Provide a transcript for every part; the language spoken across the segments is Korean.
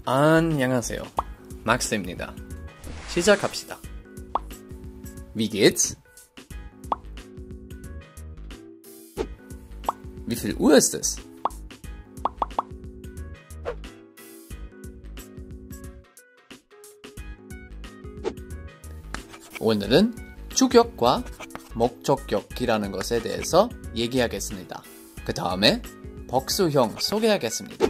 안녕하세요. 막스입니다. 시작합시다. Wie geht's? Wie viel Uhr ist es? 오늘은 주격과 목적격이라는 것에 대해서 얘기하겠습니다. 그 다음에 복수형 소개하겠습니다.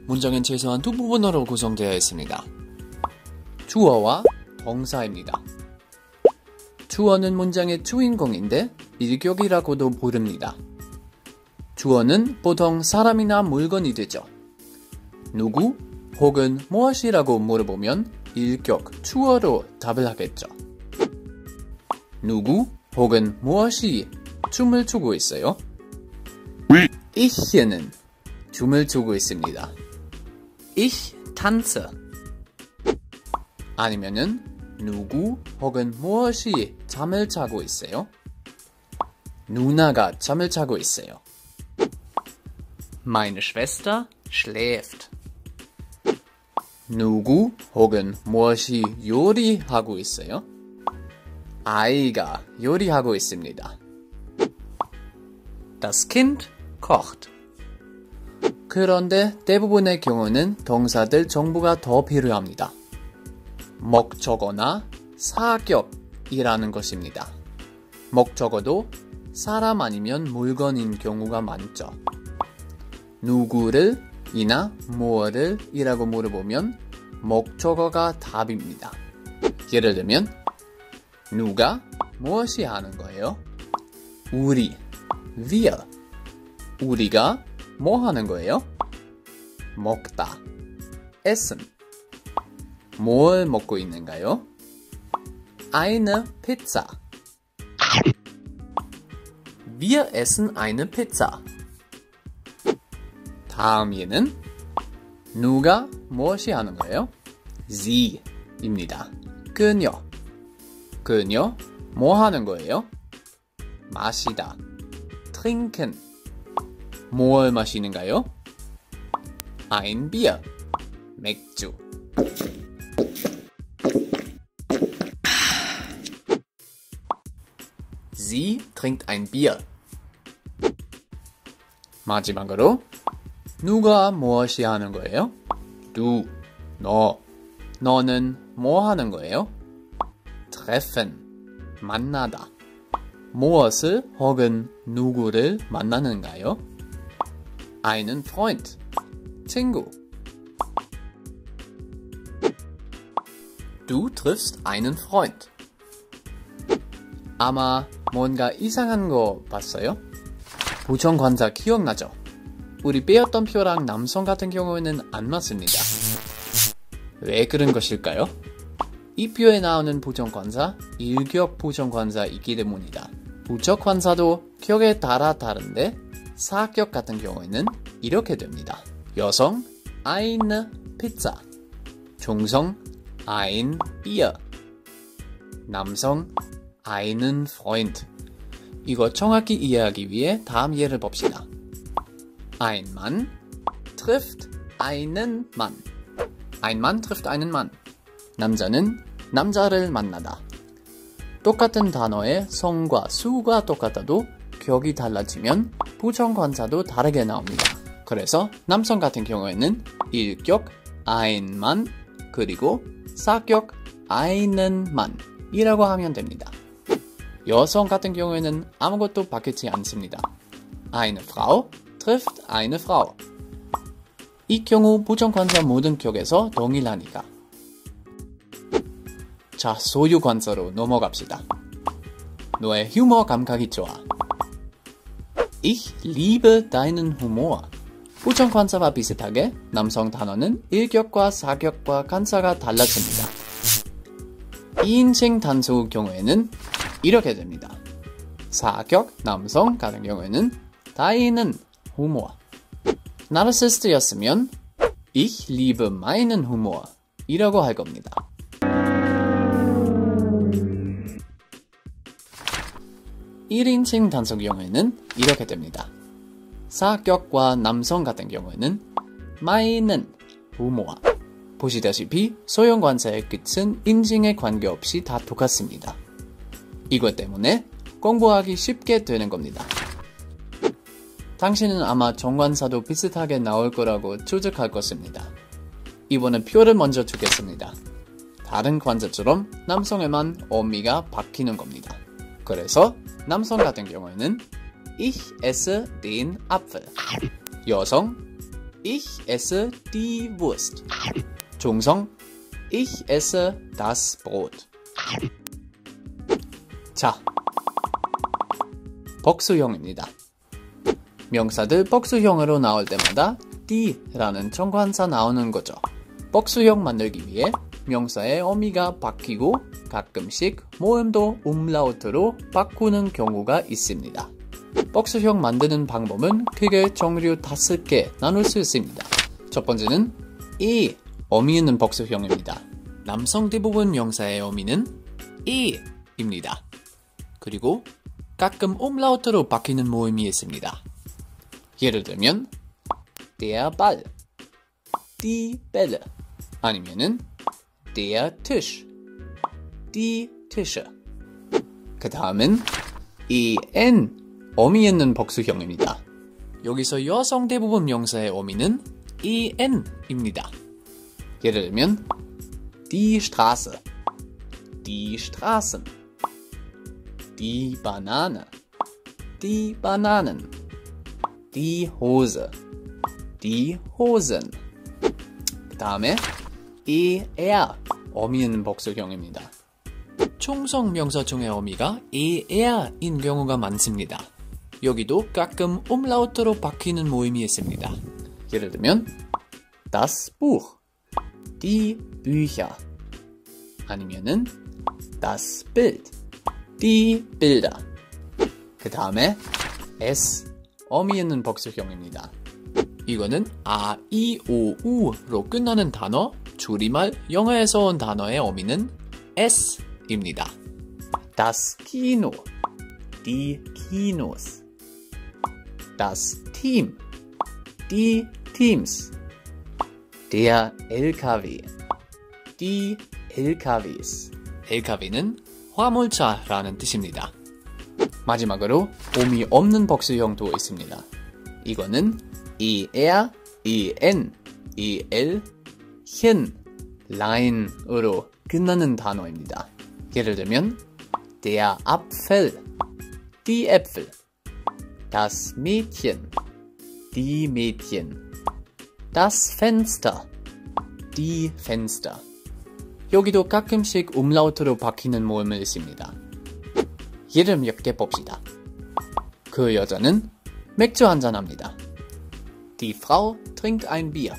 문장은 최소한 두 부분으로 구성되어 있습니다. 주어와 동사입니다. 주어는 문장의 주인공인데 일격이라고도 부릅니다. 주어는 보통 사람이나 물건이 되죠. 누구 혹은 무엇이라고 물어보면 일격 주어로 답을 하겠죠. 누구 혹은 무엇이 춤을 추고 있어요? ich는 춤을 추고 있습니다. Ich tanze. 아니면은 누구 혹은 무엇이 잠을 자고 있어요? 누나가 잠을 자고 있어요. Meine Schwester schläft. 누구 혹은 무엇이 요리하고 있어요? 아이가 요리하고 있습니다. Das Kind kocht. 그런데 대부분의 경우는 동사들 정보가 더 필요합니다. 목적어나 사격이라는 것입니다. 목적어도 사람 아니면 물건인 경우가 많죠. 누구를 이나 뭐를 이라고 물어보면 목적어가 답입니다. 예를 들면 누가 무엇이 하는 거예요? 우리, wir. 우리가 뭐 하는 거예요? 먹다, essen. 뭘 먹고 있는가요? Eine Pizza. Wir essen eine Pizza. 다음 예는 누가 무엇이 하는 거예요? Sie입니다. 그녀. 그녀 뭐 하는 거예요? 마시다, trinken. 뭘 마시는가요? Ein Bier. 맥주. Sie trinkt ein Bier. 마지막으로 누가 무엇이 하는 거예요? Du, 너. 너는 뭐 하는 거예요? treffen. 만나다. 무엇을 혹은 누구를 만나는가요? Einen Freund. 친구. Du triffst einen Freund. 아마 뭔가 이상한 거 봤어요? 부정관사 기억나죠? 우리 빼었던 표랑 남성 같은 경우에는 안 맞습니다. 왜 그런 것일까요? 이 표에 나오는 부정관사, 일격 부정관사이기 때문이다. 부적관사도 격에 따라 다른데 사격 같은 경우에는 이렇게 됩니다. 여성, eine Pizza. 중성, ein Bier. 남성, einen Freund. 이거 정확히 이해하기 위해 다음 예를 봅시다. Ein Mann trifft einen Mann. Ein Mann trifft einen Mann. 남자는 남자를 만나다. 똑같은 단어의 성과 수가 똑같아도 격이 달라지면 부정관사도 다르게 나옵니다. 그래서 남성 같은 경우에는 일격 ein Mann 그리고 사격 einen Mann 이라고 하면 됩니다. 여성 같은 경우에는 아무것도 바뀌지 않습니다. Eine Frau trifft eine Frau. 이 경우 부정관사 모든 격에서 동일하니까. 자, 소유관사로 넘어갑시다. 너의 유머 감각이 좋아. Ich liebe deinen Humor. 부정관사와 비슷하게 남성 단어는 일격과 사격과 관사가 달라집니다. 2인칭 단수 경우에는 이렇게 됩니다. 사격 남성 같은 경우에는 deinen Humor. 나르시스트였으면 Ich liebe meinen Humor 이라고 할 겁니다. 1인칭 단수 경우에는 이렇게 됩니다. 사격과 남성 같은 경우에는 meinen Humor. 보시다시피 소형관사의 끝은 인칭에 관계없이 다 똑같습니다. 이것 때문에 공부하기 쉽게 되는 겁니다. 당신은 아마 정관사도 비슷하게 나올 거라고 추측할 것입니다. 이번엔 표를 먼저 주겠습니다. 다른 관사처럼 남성에만 어미가 바뀌는 겁니다. 그래서 남성 같은 경우에는 Ich esse den Apfel. 여성 Ich esse die Wurst. 종성 Ich esse das Brot. 자, 복수형입니다. 명사들 복수형으로 나올 때마다 die라는 정관사 나오는 거죠. 복수형 만들기 위해 명사의 어미가 바뀌고 가끔씩 모음도 umlaut로 바꾸는 경우가 있습니다. 복수형 만드는 방법은 크게 종류 5개 나눌 수 있습니다. 첫 번째는 이 어미 있는 복수형입니다. 남성 대부분 명사의 어미는 이입니다. 그리고 가끔 umlaut로 바뀌는 모음이 있습니다. 예를 들면 der Ball, die Bälle 아니면은 der Tisch, die Tische. 그 다음은 en 어미 있는 복수형입니다. 여기서 여성 대부분 명사의 어미는 en입니다. 예를 들면 die Straße, die Straßen, die Banane, die Bananen, die Hose, die Hosen. 그 다음에 er 어미 있는 복수형입니다. 총성 명사 중의 어미가 er인 경우가 많습니다. 여기도 가끔 umlaut로 바뀌는 모임이 있습니다. 예를 들면 das Buch, die Bücher 아니면은 das Bild, die Bilder. 그 다음에 s 어미 있는 복수형입니다. 이거는 a, i, o, u로 끝나는 단어, 줄임말 영어에서 온 단어의 어미는 s입니다. Das Kino, die Kinos, das Team, die Teams, der LKW, die LKWs. LKW는 화물차라는 뜻입니다. 마지막으로 어미 없는 복수형도 있습니다. 이거는 er, en, el, chen, line으로 끝나는 단어입니다. 예를 들면 der Apfel, die Äpfel, das Mädchen, die Mädchen, das Fenster, die Fenster. 여기도 가끔씩 umlaut로 바뀌는 모음을 있습니다. 예를 몇 개 봅시다. 그 여자는 맥주 한잔 합니다. Die Frau trinkt ein Bier.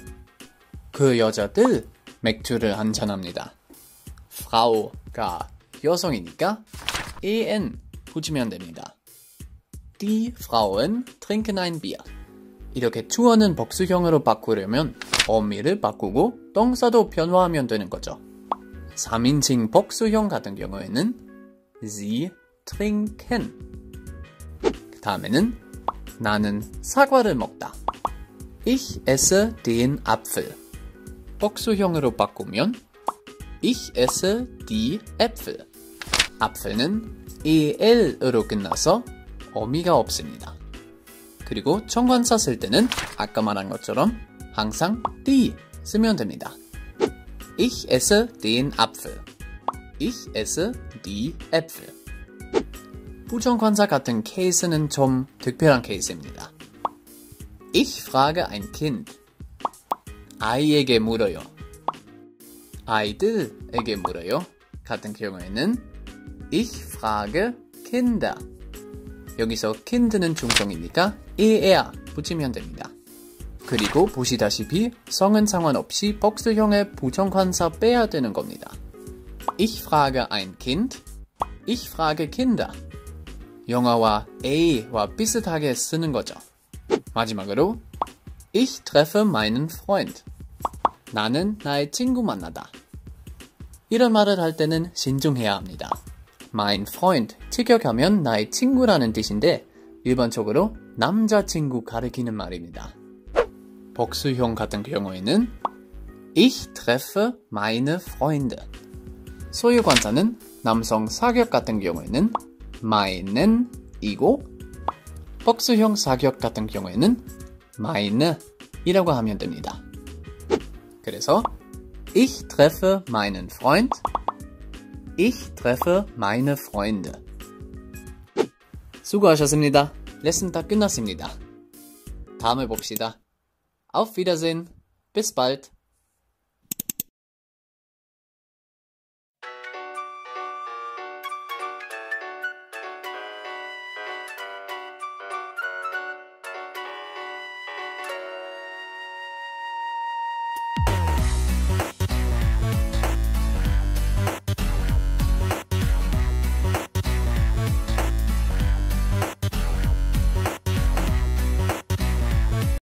그 여자들 맥주를 한잔 합니다. Frau가 여성이니까 en 붙이면 됩니다. Die Frauen trinken ein Bier. 이렇게 주어는 복수형으로 바꾸려면 어미를 바꾸고 동사도 변화하면 되는 거죠. 3인칭 복수형 같은 경우에는 Sie trinken. 그 다음에는 나는 사과를 먹다. Ich esse den Apfel. 복수형으로 바꾸면 Ich esse die Äpfel. Apfel는 el으로 끝나서 어미가 없습니다. 그리고 정관사 쓸 때는 아까 말한 것처럼 항상 die 쓰면 됩니다. Ich esse den Apfel. Ich esse die Äpfel. 부정관사 같은 케이스는 좀 특별한 케이스입니다. Ich frage ein Kind. 아이에게 물어요. 아이들에게 물어요. 같은 경우에는 Ich frage Kinder. 여기서 kind는 중성이니까 er 붙이면 됩니다. 그리고 보시다시피 성은 상관없이 복수형의 부정관사 빼야 되는 겁니다. Ich frage ein Kind. Ich frage Kinder. 영어와 A와 비슷하게 쓰는 거죠. 마지막으로 Ich treffe meinen Freund. 나는 나의 친구 만나다. 이런 말을 할 때는 신중해야 합니다. Mein Freund, 직역하면 나의 친구라는 뜻인데 일반적으로 남자친구 가리키는 말입니다. 복수형 같은 경우에는 Ich treffe meine Freunde. 소유관사는 남성 사격 같은 경우에는 meinen 이고 복수형 사격 같은 경우에는 meine 이라고 하면 됩니다. 그래서 Ich treffe meinen Freund. Ich treffe meine Freunde. 수고하셨습니다. 레슨 다 끝났습니다. 다음에 봅시다. Auf Wiedersehen. Bis bald.